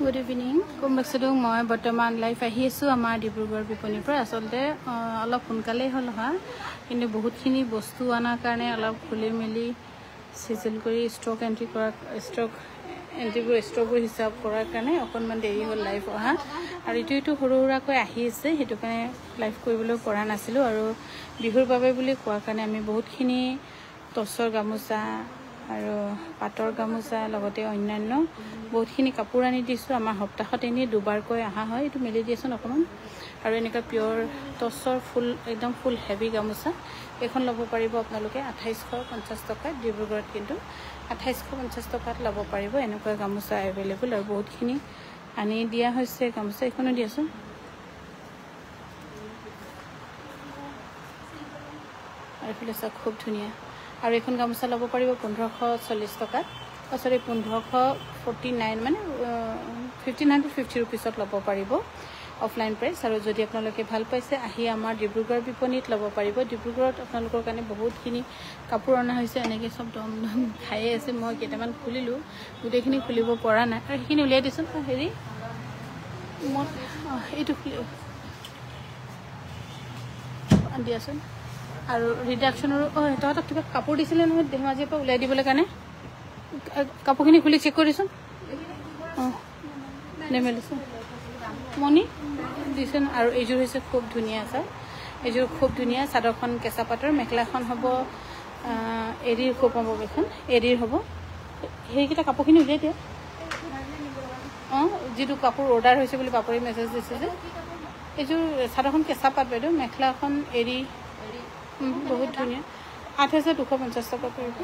Good evening. Kumbaksadung moi বৰ্তমান live আহি আছো আমাৰ ডিব্ৰুগড় বিপণীৰ পৰা আসলতে অলপ সোনকালে হল হা কিন্তু বহুতখিনি বস্তু আনাৰ কাৰণে অলপ খুলি মেলি সিজল কৰি ষ্টক এন্ট্ৰিবোৰ হিচাপ কৰাৰ কাৰণে অকনমান দেৰি হল লাইভ অহা আৰু ইটো সৰু সৰুকৈ আহি আছে হেতু কাৰণে লাইভ কৰিবলৈ পৰা নাছিলো আৰু বিহুৰ বাবে বুলি কোৱাৰ কাৰণে আমি বহুতখিনি টছৰ গামোচা আৰু পাটৰ গামোচা লগতে অন্যান্য বহুতখিনি কাপোৰ আনি দিছো আমাৰ সপ্তাহত এনে দুবাৰকৈ আহা হয় এটো মেলি দিয়েছন অকমান আৰু এনেকা পিওৰ টছৰ ফুল একদম ফুল হেভি গামোচা এখন লব পাৰিব আপোনালোকে 2850 টকা ডিব্ৰুগড়ত কিন্তু 2850 টকাত লব পাৰিব এনেকুৱা গামোচা अवेलेबल আৰু বহুতখিনি আনি দিয়া হৈছে গামোচা এখনো দিয়েছন আৰু ফিলসা খুব ধুনিয়া আৰু এখন গামোচা লব পাৰিব 1540 টকাত সৰি 1549 মানে 1550 रुपीसত লব পাৰিব অফলাইন প্ৰাইস আৰু যদি আপোনালোকে ভাল পাইছে আহি আমাৰ ডিব্ৰুগড় বিপণীত লব পাৰিব ডিব্ৰুগড়ত আপোনালোকৰ কাৰণে বহুতখিনি কাপোৰ অনা হৈছে এনেকৈ সব দম খাই আছে মই কেটামান খুলিলো গুটেখিনি খুলিব পৰা নাই আৰু সেইখিনি উলিয়াই দিছো হেৰি মই এইটো দিয়াছোন আৰু ৰিডাকশনৰ তহঁতক কিবা কাপোৰ দিছিলে নহয় ধেমাজিৰ পৰা উলাই দিবলৈ কাৰণে কাপোৰখিনি খুলি চেক কৰিছো নেমেলিছো মনি দিছেন আৰু এইযোৰ হৈছে খুব ধুনিয়া আছে এইযোৰ খুব ধুনিয়া সাদৰখন কেঁচা পাটৰ মেখলাখন হ'ব এৰিৰ খুব হ'ব এখন এৰিৰ হ'ব হেইকিটা কাপোৰখিনি উলাই দিয়া যেটো কাপোৰ অৰ্ডাৰ হৈছে বুলি বাপৰি মেছেজ দিছে যে এইযোৰ সাদৰখন কেঁচা পাট বাইদেউ মেখলাখন এৰি বহুত ধুনিয়া 8250 টকা পৰিব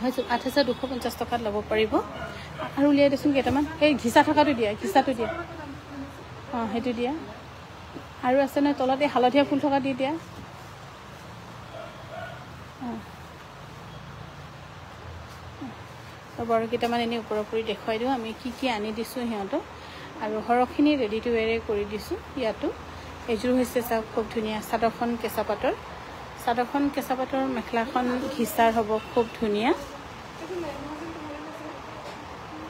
হয়তো 8250 টকাত লব পাৰিব আৰু উলিয়াই দিছোন কেটামান এই ঘিসা থকাটো দিয়া ঘিসাটো দিয়া হেতু দিয়া আৰু আছে না তলতে হালধীয়া ফুল থকা দি দিয়া সবৰ কেটামান এনে ওপৰপৰি দেখাই দিও আমি কি আনি দিছো হিহঁতো আৰু হৰখিনি ৰেডি টু ওয়্যাৰ কৰি দিছো ইয়াতো এযোৰ হৈছে খুব ধুনিয়া সাদৰখন কেঁচা পাটৰ মেখলাখন ঘিসাৰ হ'ব খুব ধুনিয়া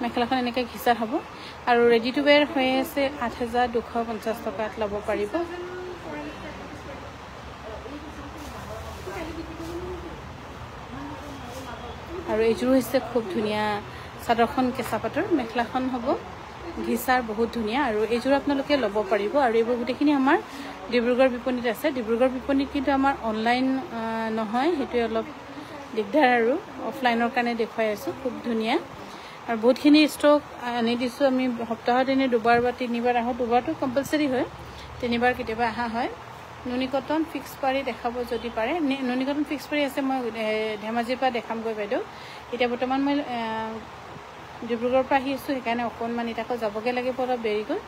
মেখলাখন এনেকৈ ঘিসাৰ হ'ব আৰু ৰেডি টু ওয়্যাৰ হৈ আছে 8250 টকাত লব পাৰিব আৰু এইযোৰ হৈছে খুব ধুনিয়া সাদৰখন কেঁচা পাটৰ মেখলাখন হ'ব ঘিসাৰ বহুত ধুনিয়া আৰু এইযোৰ আপোনালোকে লব পাৰিব আৰু এইবোৰ গুটেখিনি আমাৰ ডিব্ৰুগড় বিপণীত আছে ডিব্ৰুগড় বিপণীত কিন্তু আমাৰ অনলাইন নহয় হেতু অলপ দিগদাৰ আৰু অফলাইনৰ কাৰণে দেখাই আছো খুব ধুনিয়া আৰু বহুতখিনি ষ্টক আনি দিছো আমি সপ্তাহত এনে দুবাৰ বা তিনিবাৰ আহো দুবাৰটো কম্পালসৰি হয় তিনিবাৰ কেতিয়াবা আহা হয় নুনি কটন ফিক্স পাৰি দেখাব যদি পাৰে নুনি কটন ফিক্স পাৰি আছে মই ধেমাজিৰ পৰা দেখাম গৈ বাইদেউ এটা বৰ্তমান মই ডিব্ৰুগড়ৰ পৰা আহিছো সেইকাৰণে অকনমান ইটাকো যাবগে লাগে পৰা বেৰিকৈ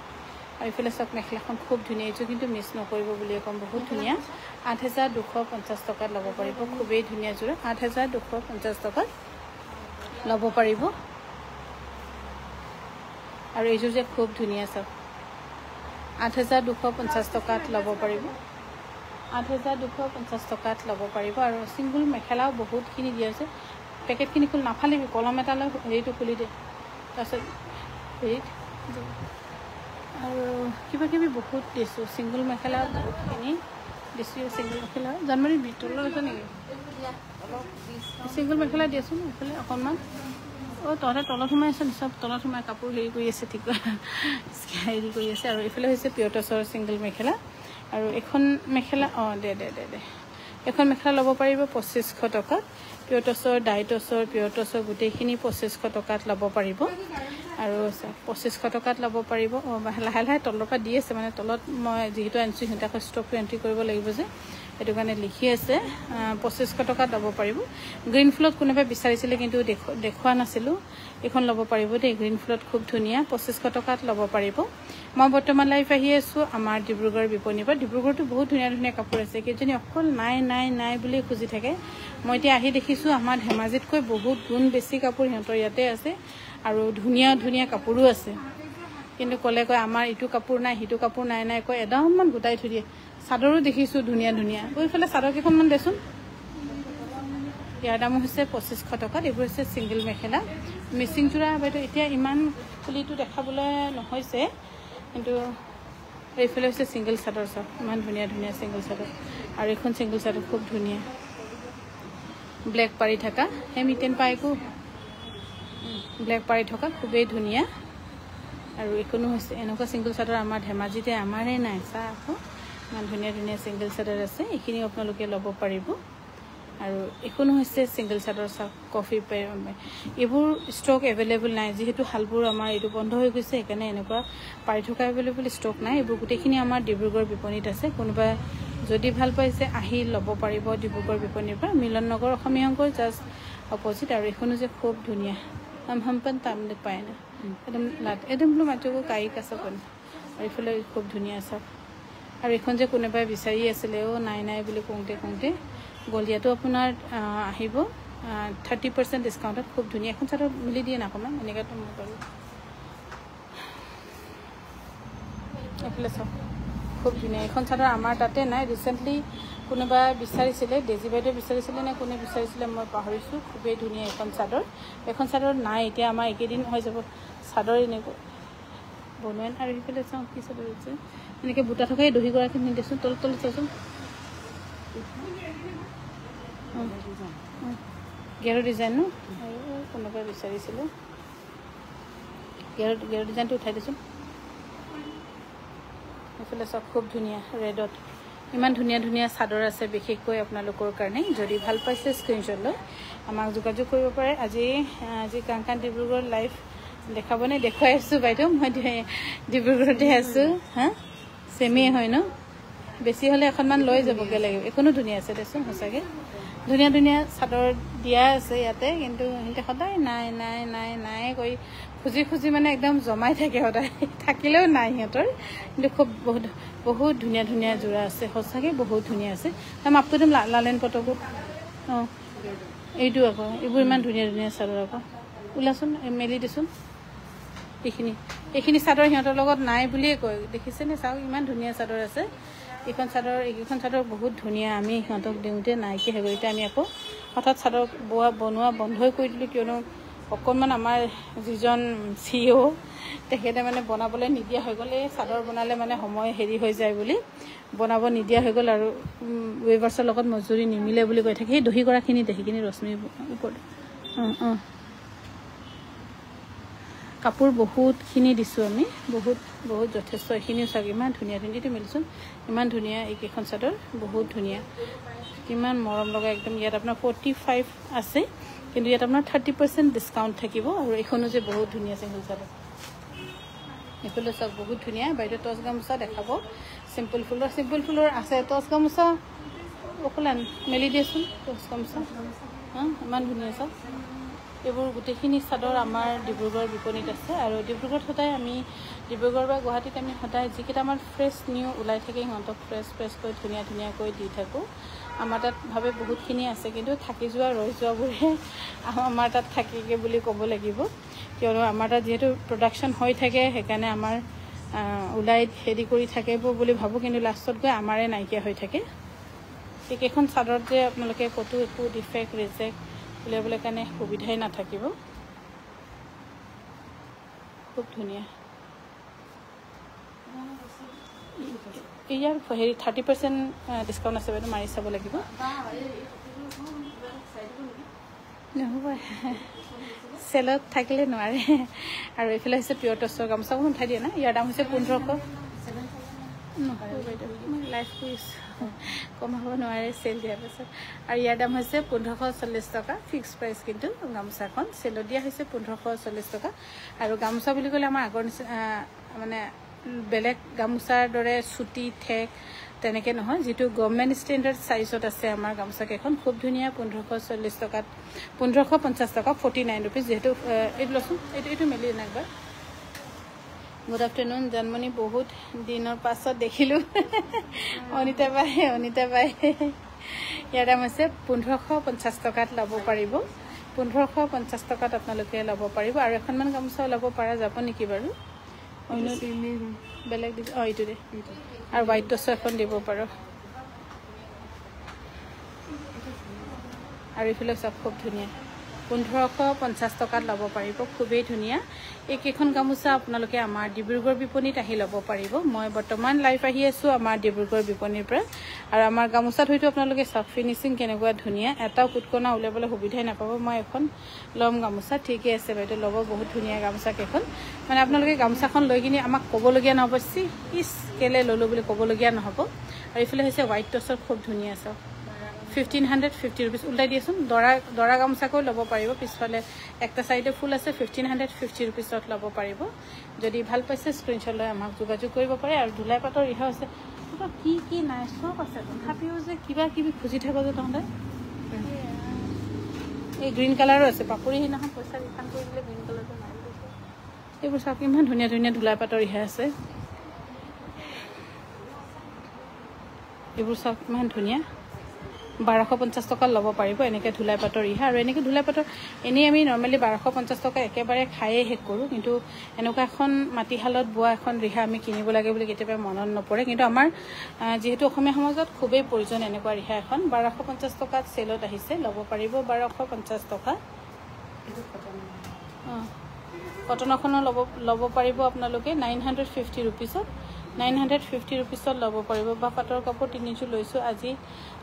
আৰু ইফালে সব মেখলাখন খুব ধুনিয়া এইটো কিন্তু মিছ নকৰিব বুলি কম বহুত ধুনিয়া 8250 টকাত লব পাৰিব খুবেই ধুনিয়া জোৰ 8250 টকাত লব পাৰিব আৰু এইযোৰ যে খুব ধুনিয়া সব 8250 টকাত লব পাৰিব 8250 টকাত লব পাৰিব আৰু সিঙ্গল মেখেলাও বহুতখিনি দিয়া আছে পেকেটখিনি খুল নাফালিবি কলম এটা লৈ হেৰিটো খুলি দে তাৰছত হেৰিত আৰু কিবা বহুত দিছো সিঙ্গল মেখেলা বহুতখিনি দিছো সিঙ্গল মেখেলা জানুৱাৰী ভিতৰলৈ আছে নেকি সিঙ্গল মেখেলা দিছো এফালে অকনমান তহঁতে তলত সোমাই আছে সব তলত সোমাই কাপোৰ হেৰি কৰি আছে ঠিক হেৰি কৰি আছে আৰু এফালে হৈছে পিয়টছৰ সিঙ্গল মেখেলা আৰু এখন মেখেলা দে এখন মেখেলা লব পাৰিব 2500 টকা পিয়টছৰ ডাইটছৰ পিয়টছৰ গুটেখিনি 2500 টকাত লব পাৰিব আৰু 2500 টকাত লব পাৰিব লাহে তলৰ পৰা দি আছে মানে তলত মই যেহেতু আনছো হিতা ষ্টক এন্ট্ৰি কৰিব লাগিব যে এটো কাৰণে লিখি আছে 2500 টকাত লব পাৰিব গ্ৰীণ ফ্লোট কোনোবা বিচাৰিছিলে কিন্তু দেখুৱা নাছিলো এখন লব পাৰিব দে গ্ৰীণ ফ্লোট খুব ধুনিয়া 2500 টকাত লব পাৰিব মই বৰ্তমান লাইভ আহি আছো আমাৰ ডিব্ৰুগড় বিপণীৰ পৰা ডিব্ৰুগড়টো বহুত ধুনিয়া কাপোৰ আছে কিজনী অকল নাই বুলি খুজি থাকে মই এতিয়া আহি দেখিছো আমাৰ ধেমাজিতকৈ বহুত গুণ বেছি কাপোৰ হিহঁতৰ ইয়াতে আছে আৰু ধুনিয়া কাপোৰো আছে কিন্তু কলে কয় আমাৰ ইটো কাপোৰ নাই হিটো কাপোৰ নাই কয় এডামমান গুটাই থৈ দিয়ে সাদৰো দেখিছো ধুনিয়া ওইফালে সাদৰ কেখনমান দেচোন ইয়াৰ দাম হৈছে 2500 টকা এইবোৰ হৈছে সিঙ্গল মেখেলা মিচিং যোৰা বাইদেউ এতিয়া ইমান ফুলিটো দেখাবলৈ নহৈছে, কিন্তু এইফালে হৈছে ছিংগল চাদৰ চাওক, ইমান ধুনীয়া ধুনীয়া ছিংগল চাদৰ। আৰু এইখন ছিংগল চাদৰ খুব ধুনীয়া, ব্লেক পাৰি থকা, হেমিটেন পাইকো ব্লেক পাৰি থকা, খুবেই ধুনীয়া। আৰু এইখনো হৈছে এনেকুৱা ছিংগল চাদৰ আমাৰ ধেমাজিতে আমাৰে নাই, চা আকৌ ইমান ধুনীয়া ধুনীয়া ছিংগল চাদৰ আছে, এইখিনিও আপোনালোকে ল'ব পাৰিব। আৰু এইখনো হৈছে ছিংগল চাদৰ চাওক, কফি এইবোৰ ষ্টক এভেইলেবল নাই, যিহেতু শালবোৰ আমাৰ এইটো বন্ধ হৈ গৈছে, সেইকাৰণে এনেকুৱা পাৰি থকা এভেইলেবল ষ্টক নাই। এইবোৰ গোটেইখিনি আমাৰ ডিব্ৰুগড় বিপণীত আছে, কোনোবা যদি ভাল পাইছে আহি ল'ব পাৰিব ডিব্ৰুগড় বিপণীৰ পৰা, মিলন নগৰ অসমীয়া সংঘৰ জাষ্ট অপজিট। আৰু এইখনো যে খুব ধুনীয়া, হামপন তাম পায় না, একদম একদম বোলো মাতিব কাই কাছ পানী। আৰু এইফালে খুব ধুনীয়া চাওক। আৰু এইখন যে কোনোবাই বিচাৰি আছিলে নাই নাই বুলি কওঁতে কওঁতে গলিয়াটো আপোনাৰ আহিব 30% ডিছকাউণ্টত, খুব ধুনীয়া। এখন চাদৰ মিলি দিয়ে না অকণমান এনেকুৱাতো মোৰ বাৰু। এইফালে চাওক খুব ধুনীয়া, এইখন চাদৰ আমাৰ তাতে নাই, ৰিচেণ্টলি কোনোবা বিচাৰিছিলে, ডেজি বাইদেউ বিচাৰিছিলে নে কোনে বিচাৰিছিলে মই পাহৰিছোঁ, খুবেই ধুনীয়া এইখন চাদৰ। এইখন চাদৰ নাই এতিয়া, আমাৰ এইকেইদিন হৈ যাব চাদৰ এনেকৈ বনোৱাই। আৰু সেইফালে চাওঁ কি চাদৰ হৈছে এনেকৈ বুটা থকা, এই দহিগৰাকী দেচোন তল তল চাচোন, গেৰু ডিজাইন ন, আৰু কোনোবাই বিচাৰিছিলে গেৰু ডিজাইনটো উঠাই দিছোঁ। এইফালে চব খুব ধুনীয়া ৰেডত, ইমান ধুনীয়া ধুনীয়া চাদৰ আছে বিশেষকৈ আপোনালোকৰ কাৰণে। যদি ভাল পাইছে স্ক্ৰীনশ্বট লৈ আমাক যোগাযোগ কৰিব পাৰে। আজি কাংকান ডিব্ৰুগড় লাইভ দেখাবনে, দেখুৱাই আছোঁ বাইদেউ, মই ডিব্ৰুগড়তে আছোঁ। হা চেমেই হয় ন, বেছি হ'লে এখনমান লৈ যাবগৈ লাগিব। এইখনো ধুনীয়া আছে দেচোন, সঁচাকৈ ধুনীয়া ধুনীয়া চাদৰ দিয়া আছে ইয়াতে, কিন্তু সিহঁতে সদায় নাই নাই নাই নাই কৰি খুজি খুজি মানে একদম জমাই থাকে, সদায় থাকিলেও নাই সিহঁতৰ, কিন্তু খুব বহুত বহুত ধুনীয়া ধুনীয়া যোৰা আছে, সঁচাকৈ বহুত ধুনীয়া আছে। তাৰ মাপটো দিম লালেন পটকো, অঁ এইটো আকৌ, এইবোৰ ইমান ধুনীয়া ধুনীয়া চাদৰ আকৌ, ওলাচোন মেলি দিচোন। এইখিনি চাদৰ সিহঁতৰ লগত নাই বুলিয়ে কয়, দেখিছেনে চাওক ইমান ধুনীয়া চাদৰ আছে। এইখন চাদৰ বহুত ধুনীয়া, আমি সিহঁতক দিওঁতে নাইকিয়া হৈ গ'ল। এতিয়া আমি আকৌ হঠাৎ চাদৰ বনোৱা বন্ধই কৰি দিলোঁ, কিয়নো অকণমান আমাৰ যিজন CEO তেখেতে মানে বনাবলৈ নিদিয়া হৈ গ'ল। এই চাদৰ বনালে মানে সময় হেৰি হৈ যায় বুলি বনাব নিদিয়া হৈ গ'ল, আৰু ৱেভাৰ্ছৰ লগত মজুৰি নিমিলে বুলি কৈ থাকে। সেই দহিগৰাখিনি সেইখিনি ৰশ্মি ওপৰত কাপোৰ বহুতখিনি দিছোঁ আমি, বহুত বহুত যথেষ্ট। এইখিনিও চাওক ইমান ধুনীয়া ধুনীয়াটো মিলিচোন, ইমান ধুনীয়া এইকেইখন চাদৰ, বহুত ধুনীয়া, কিমান মৰম লগা একদম। ইয়াত আপোনাৰ 45 আছে, কিন্তু ইয়াত আপোনাৰ 30% ডিছকাউণ্ট থাকিব। আৰু এইখনো যে বহুত ধুনীয়া ছিংগল চাদৰ, এইফালে চাওক বহুত ধুনীয়া। বাইদেউ টচ গামোচা দেখাব, চিম্পুল ফুলৰ আছে। টচ গামোচা অকণমান মেলি দিয়েচোন, টচ গামোচা ইমান ধুনীয়া চাওক। এইবোৰ গোটেইখিনি চাদৰ আমাৰ ডিব্ৰুগড় বিপণীত আছে। আৰু ডিব্ৰুগড়ত সদায় আমি ডিব্ৰুগড় বা গুৱাহাটীত আমি সদায় যিকেইটা আমাৰ ফ্ৰেছ নিউ ওলাই থাকে, সিহঁতক ফ্ৰেছকৈ ধুনীয়া ধুনীয়াকৈ দি থাকোঁ। আমাৰ তাত ভাবে বহুতখিনি আছে, কিন্তু থাকি যোৱা ৰৈ যোৱাবোৰহে আমাৰ তাত থাকেগৈ বুলি ক'ব লাগিব, কিয়নো আমাৰ তাত যিহেতু প্ৰডাকশ্যন হৈ থাকে, সেইকাৰণে আমাৰ ওলাই হেৰি কৰি থাকিব বুলি ভাবোঁ, কিন্তু লাষ্টত গৈ আমাৰে নাইকিয়া হৈ থাকে। এইকেইখন চাদৰত যে আপোনালোকে ক'তো একো ডিফেক্ট ৰিজেক্ট উলিয়াবলৈ কাৰণে সুবিধাই নাথাকিব, খুব ধুনীয়া। ইয়াৰ হেৰি 30% ডিছকাউণ্ট আছে বাইদেউ, মাৰি চাব লাগিব। নহ'ব, চেলত থাকিলে নোৱাৰে। আৰু এইফালে হৈছে পিয়ৰ টচৰ গামোচা, অকণমান উঠাই দিয়ে না। ইয়াৰ দাম হৈছে 1500। নহয় বাইদেউ, মই লাইভ কৰিছোঁ, কমাব নোৱাৰে চেল দিয়াৰ পাছত। আৰু ইয়াৰ দাম হৈছে 1540 টকা, ফিক্স প্ৰাইচ। কিন্তু গামোচাখন চেলত দিয়া হৈছে 1540 টকা। আৰু গামোচা বুলি ক'লে আমাৰ আগৰ মানে বেলেগ গামোচাৰ দৰে চুটি ঠেক তেনেকৈ নহয়, যিটো গভৰ্ণমেণ্ট ষ্টেণ্ডাৰ্ড চাইজত আছে আমাৰ গামোচাকেইখন, খুব ধুনীয়া। 1540 টকাত 1550 টকা, 49 ৰুপিজ। যিহেতু এইটো লচোন, এইটো মেলি নাগবাৰ। গুড আফটাৰনুন জানমণি, বহুত দিনৰ পাছত দেখিলোঁ। অনিতা বাই ইয়াৰ দাম হৈছে 1550 টকাত ল'ব পাৰিব, 1550 টকাত আপোনালোকে ল'ব পাৰিব। আৰু এখনমান গামোচা ল'ব পৰা যাব নেকি বাৰু, অন্য বেলেগ এইটো দে। আৰু হোৱাইট টচৰ এখন দিব পাৰোঁ। আৰু এইফালে চব খুব ধুনীয়া, 1550 টকাত ল'ব পাৰিব খুবেই ধুনীয়া এইকেইখন গামোচা আপোনালোকে আমাৰ ডিব্ৰুগড় বিপণীত আহি ল'ব পাৰিব মই বৰ্তমান লাইভ আহি আছোঁ আমাৰ ডিব্ৰুগড় বিপণীৰ পৰা আৰু আমাৰ গামোচাত হয়তো আপোনালোকে চফ্ট ফিনিচিং কেনেকুৱা ধুনীয়া এটাও কুটকনা উলিয়াবলৈ সুবিধাই নাপাব মই এখন লম গামোচা ঠিকই আছে বাইদেউ ল'ব বহুত ধুনীয়া গামোচা কেইখন মানে আপোনালোকে গামোচাখন লৈ কিনি আমাক ক'বলগীয়া নহ'ব ইছ কেলে ল'লোঁ বুলি ক'বলগীয়া নহ'ব আৰু এইফালে হৈছে হোৱাইট টচৰ খুব ধুনীয়া আছে 1550 रुपीस उल्टाई दिए दरा गामोचाको लब पार पिछफाले एक साइडे फुल आसे 1550 रुपीस लब पार जदि भल पाइसे स्क्रीनशट लै आमाक जोगाजोग करिब पारे और धुलाई पाटर रिहा आछे कि नाइ सब आछे तथापिओ जे किबा किबि खुजी थाको जे तहते ए ग्रीन कलर आछे पापड़ी हिनाखन पैसा रिफान्ड करि दिले ग्रीन कलर नाइ एबो सब इमान धुनिया धुनिया धुलाई पाटर रिहा आछे एबो सब इमान धुनिया 1250 टका ল'ব পাৰিব এনেকৈ ধুলাই পাটৰ ৰিহা আৰু এনেকৈ ধুলাই পাটৰ এনেই আমি নৰ্মেলি 1250 টকা একেবাৰে খায়ে শেষ কৰোঁ কিন্তু এনেকুৱা এখন মাটিশালত বোৱা এখন ৰিহা আমি কিনিব লাগে বুলি কেতিয়াবা মনত নপৰে কিন্তু আমাৰ যেহেতু অসমীয়া সমাজত খুবেই প্ৰয়োজন এনেকুৱা ৰিহা এখন 1250 টকাত চেলত আহিছে ল'ব পাৰিব 1250 টকা কটনখনো ল'ব পাৰিব আপোনালোকে 950 रुपीसত 950 रुपीसत ল'ব পাৰিব বা পাটৰ কাপোৰ তিনিযোৰ লৈছোঁ আজি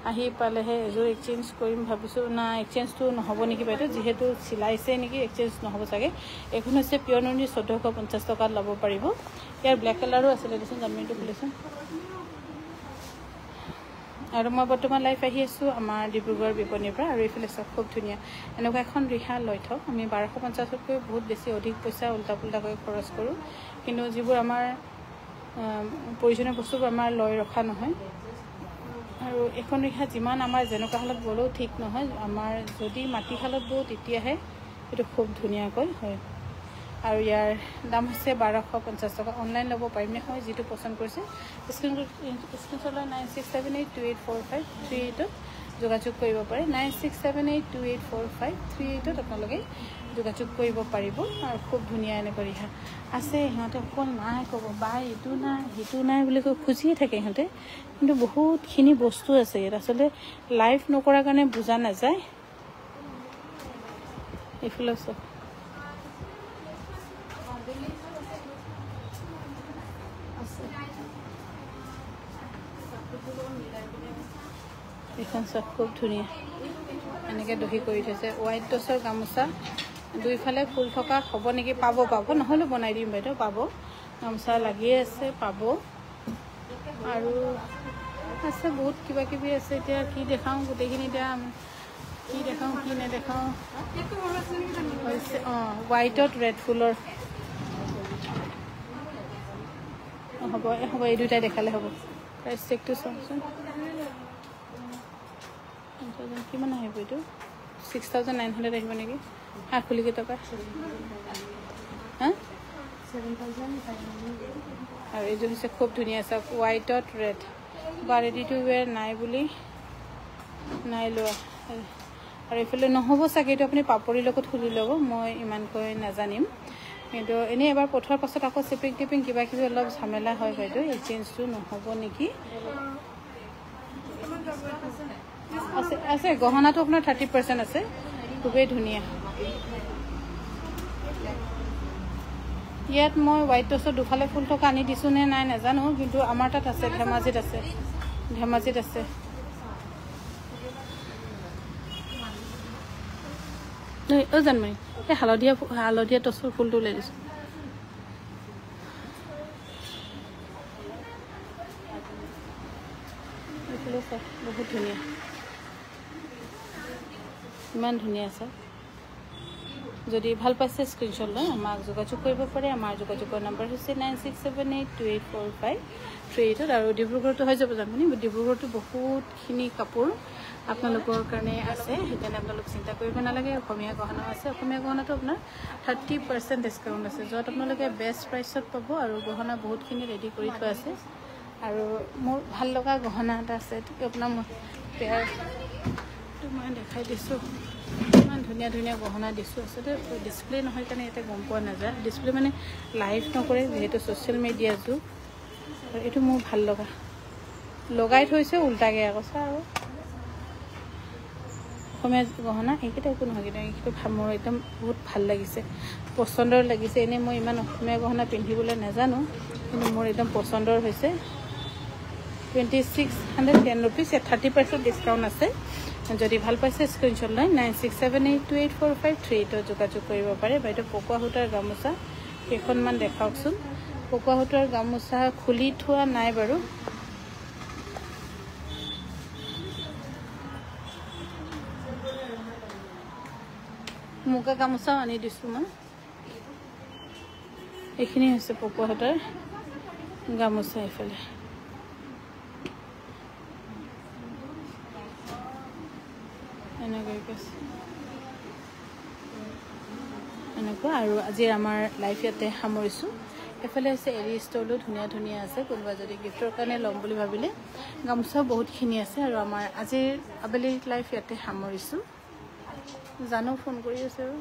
আহি পালেহে এযোৰ এক্সচেঞ্জ কৰিম ভাবিছোঁ না এক্সচেঞ্জটো নহ'ব নেকি বাইদেউ যিহেতু চিলাইছে নেকি এক্সচেঞ্জ নহ'ব চাগে এখন হৈছে পিয়ৰ নুনি 1450 টকাত ল'ব পাৰিব ইয়াৰ ব্লেক কালাৰো আছিলে দেচোন জানমিনটো খুলিছোঁ আৰু মই বৰ্তমান লাইভ আহি আছোঁ আমাৰ ডিব্ৰুগড় বিপণীৰ পৰা আৰু এইফালে চব খুব ধুনীয়া এনেকুৱা এখন ৰিহা লৈ থওক আমি 1250তকৈ বহুত বেছি অধিক পইচা উল্টা পুল্টাকৈ খৰচ কৰোঁ কিন্তু যিবোৰ আমাৰ প্ৰয়োজনীয় বস্তুবোৰ আমাৰ লৈ ৰখা নহয় আৰু এখন ৰিহা যিমান আমাৰ যেনেকুৱা হালত বলেও ঠিক নহয় আমাৰ যদি মাটিশালত বওঁ তেতিয়াহে এইটো খুব ধুনীয়াকৈ হয় আৰু ইয়াৰ দাম হৈছে 1250 টকা অনলাইন ল'ব পাৰিম হয় যিটো পছন্দ কৰিছে স্ক্ৰীনশ্বট 9678284538 যোগাযোগ কৰিব পাৰে 9678284538 আপোনালোকে যোগাযোগ কৰিব পাৰিব আৰু খুব ধুনীয়া এনেকৈ ৰিহা আছে সিহঁতে অকল নাই ক'ব বা এইটো নাই সেইটো নাই বুলি কৈ খুজিয়ে থাকে সিহঁতে কিন্তু বহুতখিনি বস্তু আছে ইয়াত আচলতে লাইভ নকৰাৰ কাৰণে বুজা নাযায় এইফালে চব এখন চব খুব ধুনীয়া এনেকৈ দহি কৰি থৈছে হোৱাইট টচৰ গামোচা দুইফালে ফুল থকা হ'ব নেকি পাব নহ'লে বনাই দিম বাইদেউ পাব গামোচা লাগিয়ে আছে পাব আৰু আছে বহুত কিবা কিবি আছে এতিয়া কি দেখাওঁ গোটেইখিনি এতিয়া কি দেখাওঁ কি নেদেখাওঁ হৈছে হোৱাইটত ৰেড ফুলৰ হ'ব এই দুটাই দেখালে হ'ব প্ৰাইচ চেকটো চাওকচোন কিমান আহিব এইটো 6900 আহিব নেকি খুলি কেইটকা হা 7500 আৰু এইযোৰ হৈছে খুব ধুনীয়া চাওক হোৱাইটত ৰেড বা ৰেডি টু ৱেৰ নাই বুলি নাই লোৱা আৰু এইফালে নহ'ব চাগে এইটো আপুনি পাপৰিৰ লগত খুলি ল'ব মই ইমানকৈ নাজানিম কিন্তু এনেই এবাৰ পঠোৱাৰ পাছত আকৌ চিপিং টিপিং কিবা কিবি অলপ ঝামেলা হয় বাইদেউ এক্সচেঞ্জটো নহ'ব নেকি আছে আছে গহনাটো আপোনাৰ 30% আছে খুবেই ধুনীয়া ইয়াত মই হোৱাইট টচৰ দুফালে ফুল থকা আনি দিছোঁ নে নাই নাজানো কিন্তু আমাৰ তাত আছে ধেমাজিত আছে জানমণি এই হালধীয়া টচৰ ফুলটো ওলাই দিছোঁ বহুত ধুনীয়া ইমান ধুনীয়া আছে যদি ভাল পাইছে স্ক্ৰীনশ্বট লৈ আমাক যোগাযোগ কৰিব পাৰে আমাৰ যোগাযোগৰ নম্বৰ হৈছে 9678284538 আৰু ডিব্ৰুগড়তো হৈ যাব জানমণি ডিব্ৰুগড়তো বহুতখিনি কাপোৰ আপোনালোকৰ কাৰণে আছে সেইকাৰণে আপোনালোক চিন্তা কৰিব নালাগে অসমীয়া গহনা আছে অসমীয়া গহনাটো আপোনাৰ 30% ডিছকাউণ্ট আছে য'ত আপোনালোকে বেষ্ট প্ৰাইচত পাব আৰু গহনা বহুতখিনি ৰেডি কৰি থোৱা আছে আৰু মোৰ ভাল লগা গহনা এটা আছে আপোনাৰ পেয়াৰটো মই দেখাই দিছোঁ ইমান ধুনীয়া ধুনীয়া গহনা দিছোঁ আচলতে ডিছপ্লে নহয় কাৰণে ইয়াতে গম পোৱা নাযায় ডিছপ্লে মানে লাইভ নকৰে যিহেতু ছ'চিয়েল মিডিয়া যুগ আৰু এইটো মোৰ ভাল লগা লগাই থৈছে উল্টাকৈ আকৌ চা আৰু অসমীয়া গহনা এইকেইটা একো নহয়, এইকেইটা মোৰ একদম বহুত ভাল লাগিছে, পচন্দৰ লাগিছে। এনেই মই ইমান অসমীয়া গহনা পিন্ধিবলৈ নাজানো, কিন্তু মোৰ একদম পচন্দৰ হৈছে। 2610 rupees, 30% ডিছকাউণ্ট আছে। যদি ভাল পাইছে স্ক্ৰীনশ্বট লৈ 9678284538 যোগাযোগ কৰিব পাৰে। বাইদেউ পকোৱা সূতাৰ গামোচা কেইখনমান দেখাওকচোন। পকোৱা সূতাৰ গামোচা খুলি থোৱা নাই বাৰু। মুগা গামোচাও আনি দিছোঁ মই। এইখিনি হৈছে পকোৱা সূতাৰ গামোচা। এইফালে এনেকুৱা। আৰু আজিৰ আমাৰ লাইফ ইয়াতে সামৰিছোঁ। এফালে হৈছে এৰী ষ্টলো ধুনীয়া ধুনীয়া আছে, কোনোবা যদি গিফ্টৰ কাৰণে ল'ম বুলি ভাবিলে। গামোচাও বহুতখিনি আছে। আৰু আমাৰ আজিৰ আবেলি লাইফ ইয়াতে সামৰিছোঁ। জানো ফোন কৰি আছে আৰু।